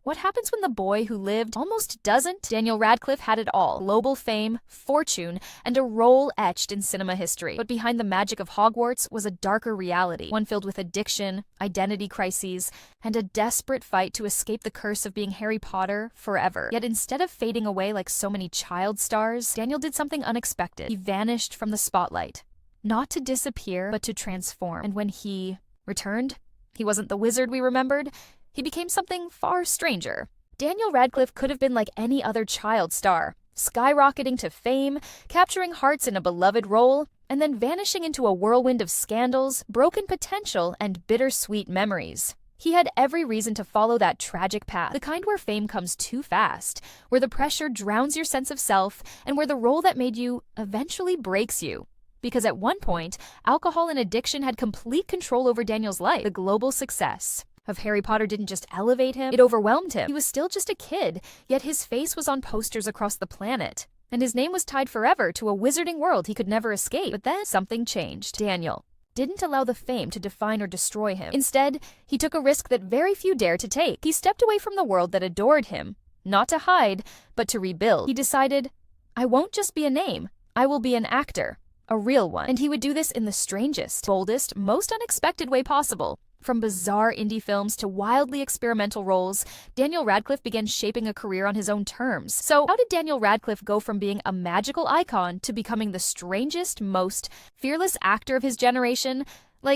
What happens when the boy who lived almost doesn't? Daniel Radcliffe had it all: global fame, fortune, and a role etched in cinema history. But behind the magic of Hogwarts was a darker reality, one filled with addiction, identity crises, and a desperate fight to escape the curse of being Harry Potter forever. Yet instead of fading away like so many child stars, Daniel did something unexpected. He vanished from the spotlight. Not to disappear, but to transform. And when he returned, he wasn't the wizard we remembered. He became something far stranger. Daniel Radcliffe could have been like any other child star, skyrocketing to fame, capturing hearts in a beloved role, and then vanishing into a whirlwind of scandals, broken potential, and bittersweet memories. He had every reason to follow that tragic path, the kind where fame comes too fast, where the pressure drowns your sense of self, and where the role that made you eventually breaks you. Because at one point, alcohol and addiction had complete control over Daniel's life. The global success of Harry Potter didn't just elevate him, it overwhelmed him. He was still just a kid, yet his face was on posters across the planet, and his name was tied forever to a wizarding world he could never escape. But then something changed. Daniel didn't allow the fame to define or destroy him. Instead, he took a risk that very few dare to take. He stepped away from the world that adored him, not to hide, but to rebuild. He decided, I won't just be a name, I will be an actor, a real one. And he would do this in the strangest, boldest, most unexpected way possible. From bizarre indie films to wildly experimental roles, Daniel Radcliffe began shaping a career on his own terms. So how did Daniel Radcliffe go from being a magical icon to becoming the strangest, most fearless actor of his generation?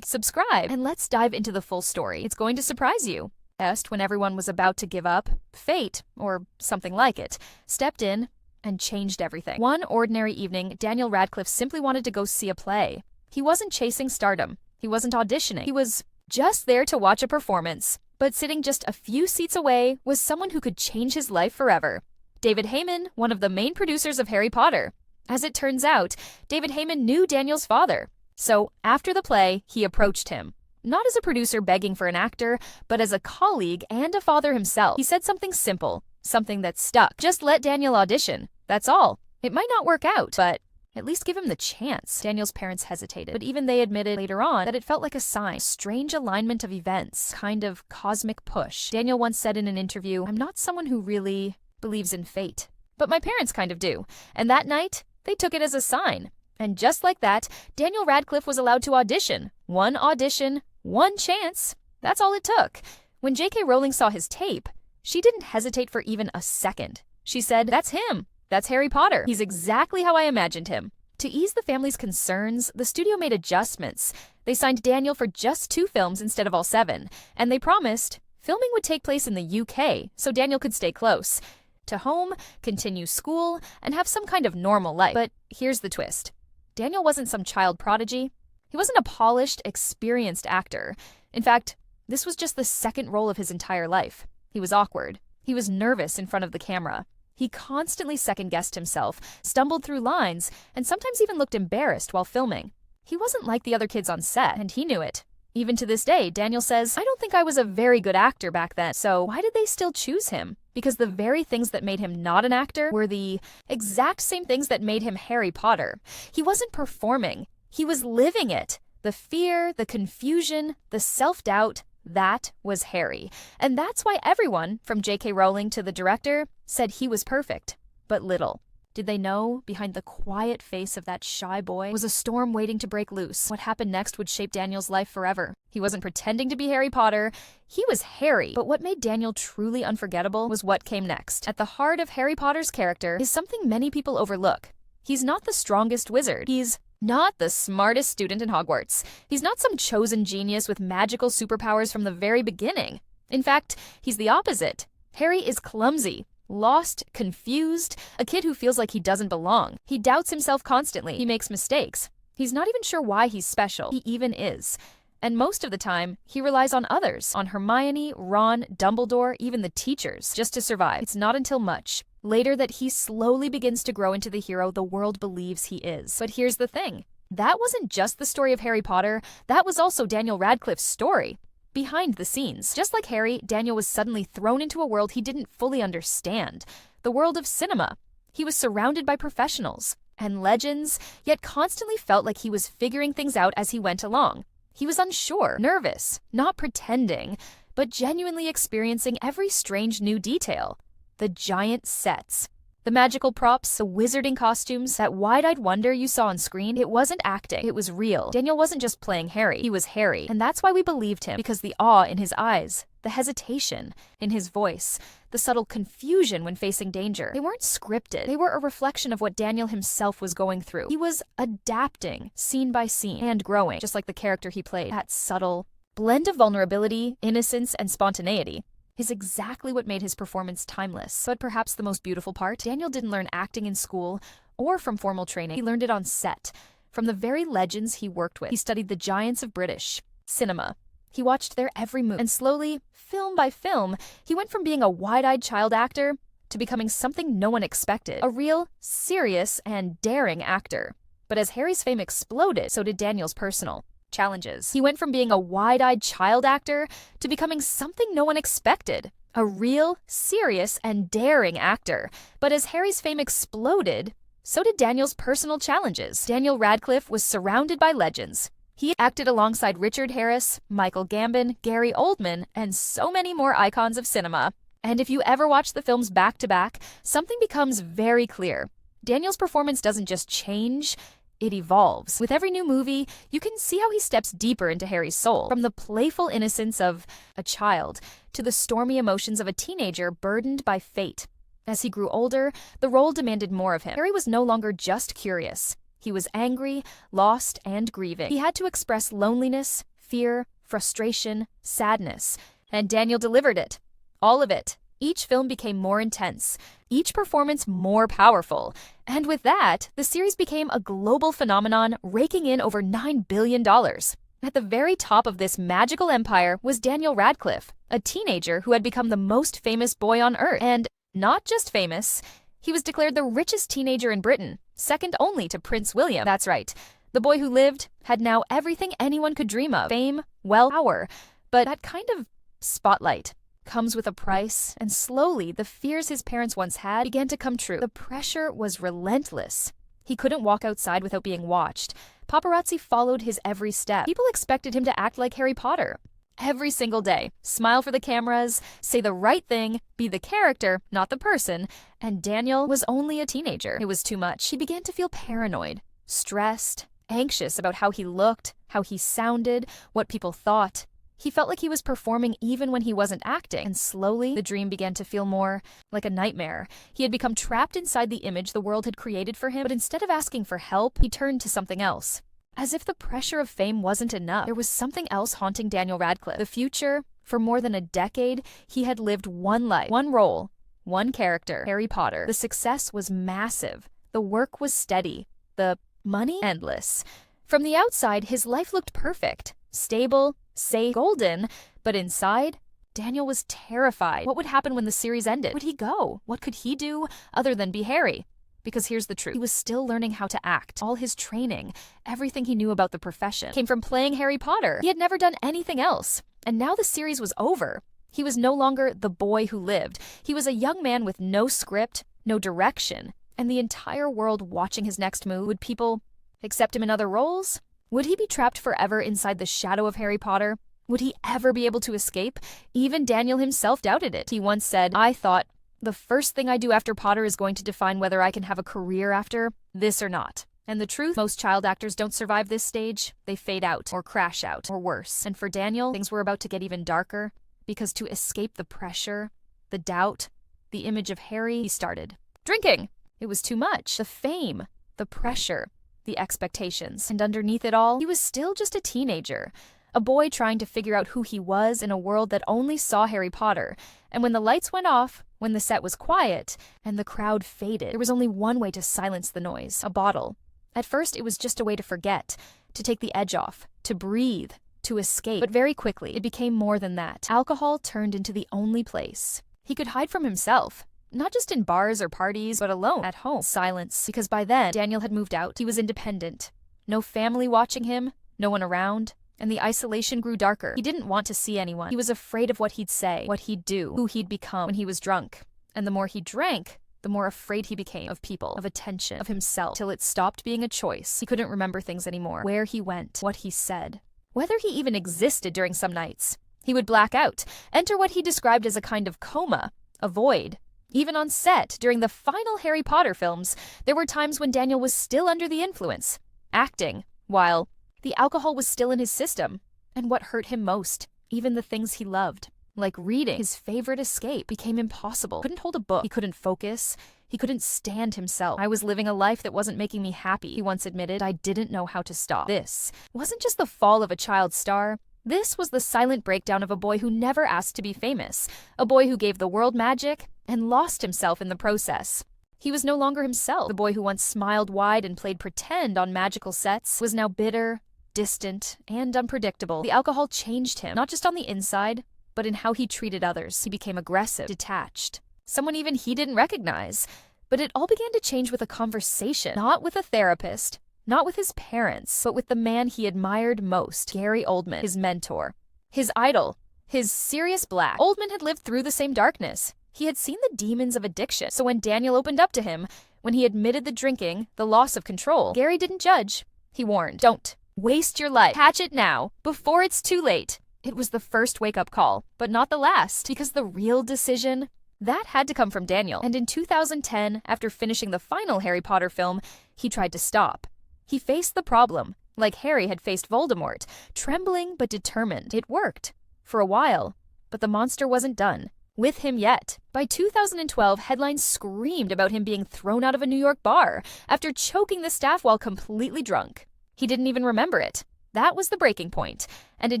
Subscribe, and let's dive into the full story. It's going to surprise you. Just when everyone was about to give up, fate, or something like it, stepped in and changed everything. One ordinary evening, Daniel Radcliffe simply wanted to go see a play. He wasn't chasing stardom. He wasn't auditioning. He was just there to watch a performance. But sitting just a few seats away was someone who could change his life forever. David Heyman, one of the main producers of Harry Potter. As it turns out, David Heyman knew Daniel's father. So after the play, he approached him. Not as a producer begging for an actor, but as a colleague and a father himself. He said something simple, something that stuck. Just let Daniel audition. That's all. It might not work out, but at least give him the chance. Daniel's parents hesitated, but even they admitted later on that it felt like a sign, a strange alignment of events, kind of cosmic push. Daniel once said in an interview, I'm not someone who really believes in fate, but my parents kind of do. And that night, they took it as a sign. And just like that, Daniel Radcliffe was allowed to audition. One audition, one chance. That's all it took. When J.K. Rowling saw his tape, she didn't hesitate for even a second. She said, that's him. That's Harry Potter. He's exactly how I imagined him. To ease the family's concerns, the studio made adjustments. They signed Daniel for just 2 films instead of all 7, and they promised filming would take place in the UK, so Daniel could stay close to home, continue school, and have some kind of normal life. But here's the twist. Daniel wasn't some child prodigy. He wasn't a polished, experienced actor. In fact, this was just the second role of his entire life. He was awkward. He was nervous in front of the camera. He constantly second-guessed himself, stumbled through lines, and sometimes even looked embarrassed while filming. He wasn't like the other kids on set, and he knew it. Even to this day, Daniel says, I don't think I was a very good actor back then, so why did they still choose him? Because the very things that made him not an actor were the exact same things that made him Harry Potter. He wasn't performing. He was living it. The fear, the confusion, the self-doubt, that was Harry. And that's why everyone, from J.K. Rowling to the director, said he was perfect. But little did they know, behind the quiet face of that shy boy was a storm waiting to break loose. What happened next would shape Daniel's life forever. He wasn't pretending to be Harry Potter. He was Harry. But what made Daniel truly unforgettable was what came next. At the heart of Harry Potter's character is something many people overlook. He's not the strongest wizard. He's not the smartest student in Hogwarts. He's not some chosen genius with magical superpowers from the very beginning. In fact, he's the opposite. Harry is clumsy, lost, confused, a kid who feels like he doesn't belong. He doubts himself constantly. He makes mistakes. He's not even sure why he's special. He even is. And most of the time, he relies on others, on Hermione, Ron, Dumbledore, even the teachers, just to survive. It's not until much later that he slowly begins to grow into the hero the world believes he is. But here's the thing. That wasn't just the story of Harry Potter. That was also Daniel Radcliffe's story. Behind the scenes. Just like Harry, Daniel was suddenly thrown into a world he didn't fully understand. The world of cinema. He was surrounded by professionals and legends, yet constantly felt like he was figuring things out as he went along. He was unsure, nervous, not pretending, but genuinely experiencing every strange new detail. The giant sets. The magical props, the wizarding costumes, that wide-eyed wonder you saw on screen, it wasn't acting, it was real. Daniel wasn't just playing Harry, he was Harry. And that's why we believed him, because the awe in his eyes, the hesitation in his voice, the subtle confusion when facing danger, they weren't scripted. They were a reflection of what Daniel himself was going through. He was adapting, scene by scene, and growing, just like the character he played. That subtle blend of vulnerability, innocence, and spontaneity is exactly what made his performance timeless. But perhaps the most beautiful part, Daniel didn't learn acting in school or from formal training. He learned it on set, from the very legends he worked with. He studied the giants of British cinema. He watched their every move, and slowly, film by film, he went from being a wide-eyed child actor to becoming something no one expected, a real, serious, and daring actor. But as Harry's fame exploded, so did Daniel's personal challenges. He went from being a wide-eyed child actor to becoming something no one expected, a real, serious, and daring actor. But as Harry's fame exploded, so did Daniel's personal challenges. Daniel Radcliffe was surrounded by legends. He acted alongside Richard Harris, Michael Gambon, Gary Oldman, and so many more icons of cinema. And if you ever watch the films back-to-back, something becomes very clear. Daniel's performance doesn't just change, it evolves. With every new movie, you can see how he steps deeper into Harry's soul, from the playful innocence of a child to the stormy emotions of a teenager burdened by fate. As he grew older, the role demanded more of him. Harry was no longer just curious. He was angry, lost, and grieving. He had to express loneliness, fear, frustration, sadness, and Daniel delivered it. All of it. Each film became more intense, each performance more powerful, and with that, the series became a global phenomenon, raking in over $9 billion. At the very top of this magical empire was Daniel Radcliffe, a teenager who had become the most famous boy on Earth. And not just famous, he was declared the richest teenager in Britain, second only to Prince William. That's right, the boy who lived had now everything anyone could dream of: fame, wealth, power. But that kind of spotlight comes with a price, and slowly the fears his parents once had began to come true. The pressure was relentless. He couldn't walk outside without being watched. Paparazzi followed his every step. People expected him to act like Harry Potter every single day, smile for the cameras, say the right thing, be the character, not the person. And Daniel was only a teenager. It was too much. He began to feel paranoid, stressed, anxious about how he looked, how he sounded, what people thought. He felt like he was performing even when he wasn't acting, and slowly the dream began to feel more like a nightmare. He had become trapped inside the image the world had created for him, but instead of asking for help, he turned to something else. As if the pressure of fame wasn't enough, there was something else haunting Daniel Radcliffe. The future. For more than a decade, he had lived one life, one role, one character: Harry Potter. The success was massive. The work was steady. The money endless. From the outside, his life looked perfect, stable, safe, golden, but inside, Daniel was terrified. What would happen when the series ended? Would he go? What could he do other than be Harry? Because here's the truth. He was still learning how to act. All his training, everything he knew about the profession, came from playing Harry Potter. He had never done anything else. And now the series was over. He was no longer the boy who lived. He was a young man with no script, no direction, and the entire world watching his next move. Would people accept him in other roles? Would he be trapped forever inside the shadow of Harry Potter? Would he ever be able to escape? Even Daniel himself doubted it. He once said, "I thought the first thing I do after Potter is going to define whether I can have a career after this or not." And the truth, most child actors don't survive this stage. They fade out, or crash out, or worse. And for Daniel, things were about to get even darker, because to escape the pressure, the doubt, the image of Harry, he started drinking. It was too much. The fame, the pressure, the expectations. And underneath it all, he was still just a teenager, a boy trying to figure out who he was in a world that only saw Harry Potter. And when the lights went off, when the set was quiet, and the crowd faded, there was only one way to silence the noise: a bottle. At first, it was just a way to forget, to take the edge off, to breathe, to escape. But very quickly, it became more than that. Alcohol turned into the only place he could hide from himself. Not just in bars or parties, but alone, at home. Silence. Because by then, Daniel had moved out. He was independent. No family watching him, no one around. And the isolation grew darker. He didn't want to see anyone. He was afraid of what he'd say, what he'd do, who he'd become when he was drunk. And the more he drank, the more afraid he became of people, of attention, of himself, till it stopped being a choice. He couldn't remember things anymore. Where he went, what he said, whether he even existed during some nights. He would black out, enter what he described as a kind of coma, a void. Even on set, during the final Harry Potter films, there were times when Daniel was still under the influence, acting, while the alcohol was still in his system. And what hurt him most, even the things he loved, like reading, his favorite escape, became impossible. He couldn't hold a book. He couldn't focus. He couldn't stand himself. I was living a life that wasn't making me happy, he once admitted. I didn't know how to stop. This wasn't just the fall of a child star. This was the silent breakdown of a boy who never asked to be famous, a boy who gave the world magic and lost himself in the process. He was no longer himself. The boy who once smiled wide and played pretend on magical sets was now bitter, distant, and unpredictable. The alcohol changed him, not just on the inside, but in how he treated others. He became aggressive, detached, someone even he didn't recognize. But it all began to change with a conversation, not with a therapist, not with his parents, but with the man he admired most, Gary Oldman, his mentor, his idol, his Sirius Black. Oldman had lived through the same darkness. He had seen the demons of addiction. So when Daniel opened up to him, when he admitted the drinking, the loss of control, Gary didn't judge. He warned, "Don't waste your life. Catch it now, before it's too late." It was the first wake-up call, but not the last, because the real decision, that had to come from Daniel. And in 2010, after finishing the final Harry Potter film, he tried to stop. He faced the problem, like Harry had faced Voldemort, trembling but determined. It worked, for a while, but the monster wasn't done with him yet. By 2012, headlines screamed about him being thrown out of a New York bar after choking the staff while completely drunk. He didn't even remember it. That was the breaking point. And in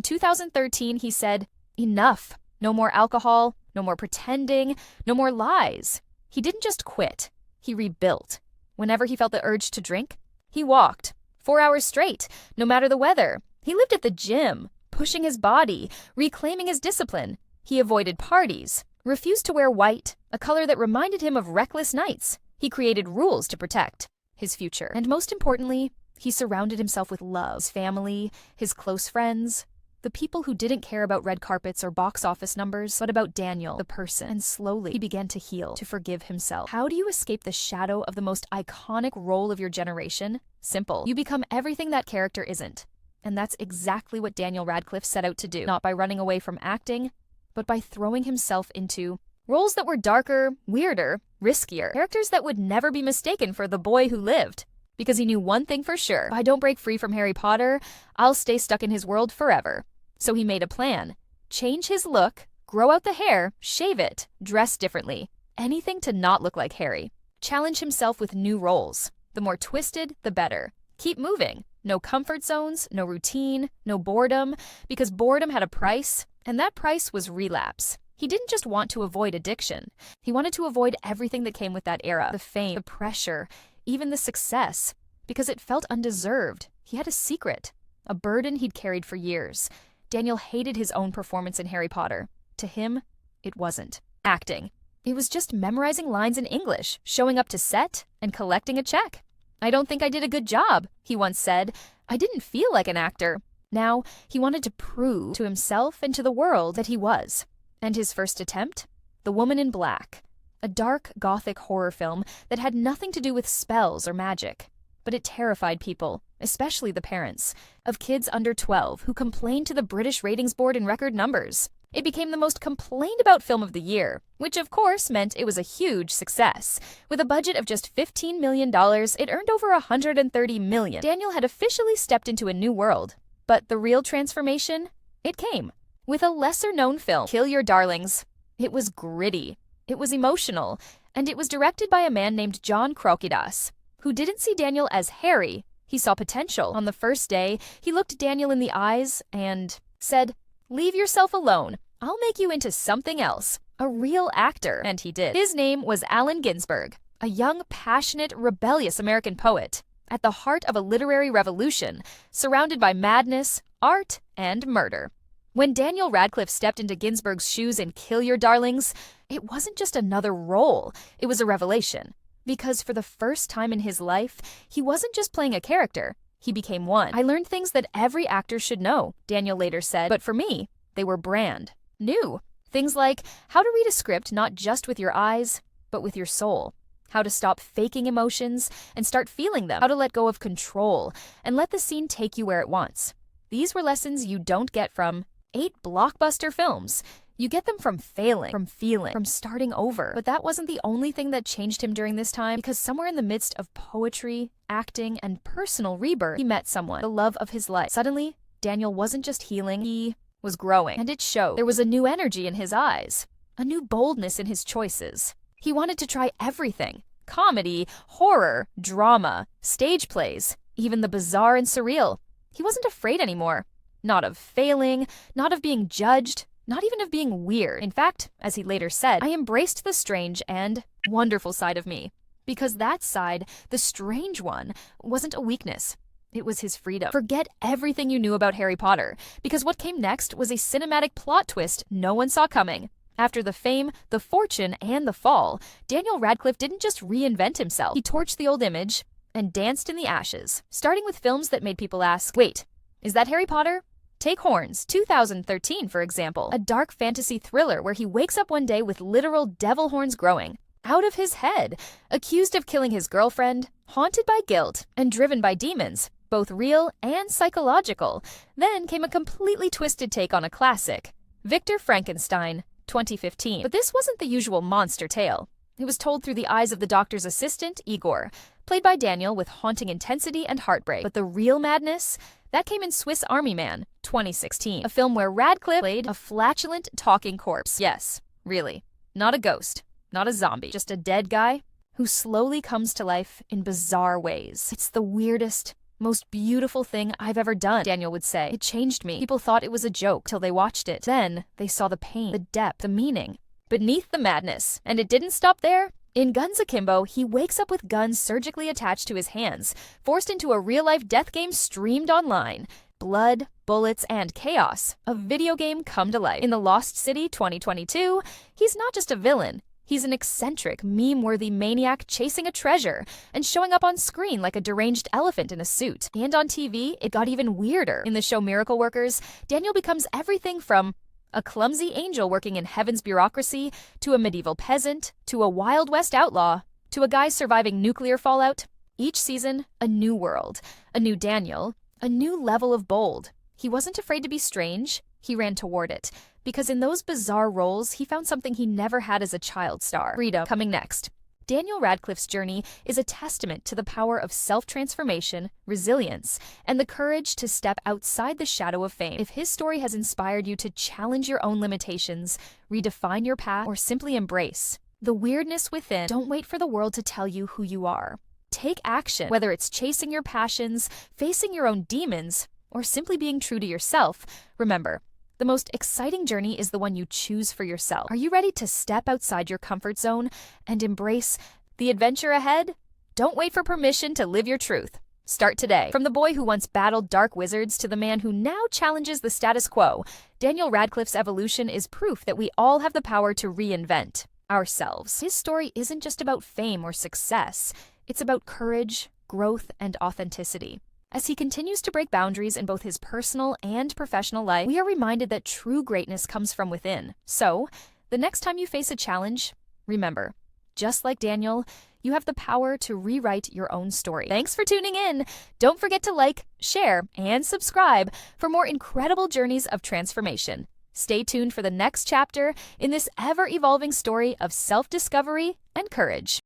2013, he said, "Enough. No more alcohol, no more pretending, no more lies." He didn't just quit. He rebuilt. Whenever he felt the urge to drink, he walked 4 hours straight, no matter the weather. He lived at the gym, pushing his body, reclaiming his discipline. He avoided parties, refused to wear white, a color that reminded him of reckless nights. He created rules to protect his future. And most importantly, he surrounded himself with love, his family, his close friends, the people who didn't care about red carpets or box office numbers, but about Daniel, the person. And slowly, he began to heal, to forgive himself. How do you escape the shadow of the most iconic role of your generation? Simple. You become everything that character isn't. And that's exactly what Daniel Radcliffe set out to do, not by running away from acting, but by throwing himself into roles that were darker, weirder, riskier, characters that would never be mistaken for the boy who lived. Because he knew one thing for sure: if I don't break free from Harry Potter, I'll stay stuck in his world forever. So he made a plan. Change his look, grow out the hair, shave it, dress differently. Anything to not look like Harry. Challenge himself with new roles. The more twisted, the better. Keep moving. No comfort zones, no routine, no boredom, because boredom had a price, and that price was relapse. He didn't just want to avoid addiction. He wanted to avoid everything that came with that era. The fame, the pressure, even the success, because it felt undeserved. He had a secret, a burden he'd carried for years. Daniel hated his own performance in Harry Potter. To him, it wasn't acting. It was just memorizing lines in English, showing up to set, and collecting a check. "I don't think I did a good job," he once said. "I didn't feel like an actor." Now, he wanted to prove to himself and to the world that he was. And his first attempt? The Woman in Black. A dark, gothic horror film that had nothing to do with spells or magic. But it terrified people, especially the parents, of kids under 12 who complained to the British ratings board in record numbers. It became the most complained about film of the year, which of course meant it was a huge success. With a budget of just $15 million, it earned over $130 million. Daniel had officially stepped into a new world. But the real transformation? It came with a lesser-known film, Kill Your Darlings. It was gritty, it was emotional, and it was directed by a man named John Krokidas, who didn't see Daniel as Harry. He saw potential. On the first day, he looked Daniel in the eyes and said, "Leave yourself alone. I'll make you into something else, a real actor." And he did. His name was Allen Ginsberg, a young, passionate, rebellious American poet, at the heart of a literary revolution, surrounded by madness, art, and murder. When Daniel Radcliffe stepped into Ginsberg's shoes in Kill Your Darlings, it wasn't just another role, it was a revelation. Because for the first time in his life, he wasn't just playing a character, he became one. "I learned things that every actor should know," Daniel later said, "but for me, they were brand new. Things like how to read a script not just with your eyes, but with your soul. How to stop faking emotions and start feeling them. How to let go of control and let the scene take you where it wants. These were lessons you don't get from 8 blockbuster films. You get them from failing, from feeling, from starting over. But that wasn't the only thing that changed him during this time, because somewhere in the midst of poetry, acting, and personal rebirth, he met someone, the love of his life. Suddenly, Daniel wasn't just healing, he was growing, and it showed. There was a new energy in his eyes, a new boldness in his choices. He wanted to try everything: comedy, horror, drama, stage plays, even the bizarre and surreal. He wasn't afraid anymore. Not of failing, not of being judged, not even of being weird. In fact, as he later said, I embraced the strange and wonderful side of me. Because that side, the strange one, wasn't a weakness. It was his freedom. Forget everything you knew about Harry Potter, because what came next was a cinematic plot twist no one saw coming. After the fame, the fortune, and the fall, Daniel Radcliffe didn't just reinvent himself. He torched the old image and danced in the ashes, starting with films that made people ask, wait, is that Harry Potter? Take Horns, 2013, for example, a dark fantasy thriller where he wakes up one day with literal devil horns growing out of his head, accused of killing his girlfriend, haunted by guilt, and driven by demons, both real and psychological. Then came a completely twisted take on a classic, Victor Frankenstein, 2015. But this wasn't the usual monster tale. It was told through the eyes of the doctor's assistant, Igor, played by Daniel with haunting intensity and heartbreak. But the real madness, that came in Swiss Army Man, 2016, a film where Radcliffe played a flatulent talking corpse. Yes, really. Not a ghost, not a zombie, just a dead guy who slowly comes to life in bizarre ways. It's the weirdest, most beautiful thing I've ever done, Daniel would say. It changed me. People thought it was a joke till they watched it. Then they saw the pain, the depth, the meaning beneath the madness. And it didn't stop there. In Guns Akimbo, he wakes up with guns surgically attached to his hands, forced into a real-life death game streamed online. Blood, bullets, and chaos. A video game come to life. In The Lost City 2022, he's not just a villain. He's an eccentric, meme-worthy maniac chasing a treasure and showing up on screen like a deranged elephant in a suit. And on TV, it got even weirder. In the show Miracle Workers, Daniel becomes everything from a clumsy angel working in heaven's bureaucracy, to a medieval peasant, to a Wild West outlaw, to a guy surviving nuclear fallout. Each season, a new world, a new Daniel, a new level of bold. He wasn't afraid to be strange. He ran toward it. Because in those bizarre roles, he found something he never had as a child star. Freedom. Coming next. Daniel Radcliffe's journey is a testament to the power of self-transformation, resilience, and the courage to step outside the shadow of fame. If his story has inspired you to challenge your own limitations, redefine your path, or simply embrace the weirdness within, don't wait for the world to tell you who you are. Take action, whether it's chasing your passions, facing your own demons, or simply being true to yourself. Remember, the most exciting journey is the one you choose for yourself. Are you ready to step outside your comfort zone and embrace the adventure ahead? Don't wait for permission to live your truth. Start today. From the boy who once battled dark wizards to the man who now challenges the status quo, Daniel Radcliffe's evolution is proof that we all have the power to reinvent ourselves. His story isn't just about fame or success. It's about courage, growth, and authenticity. As he continues to break boundaries in both his personal and professional life, we are reminded that true greatness comes from within. So, the next time you face a challenge, remember, just like Daniel, you have the power to rewrite your own story. Thanks for tuning in. Don't forget to like, share, and subscribe for more incredible journeys of transformation. Stay tuned for the next chapter in this ever-evolving story of self-discovery and courage.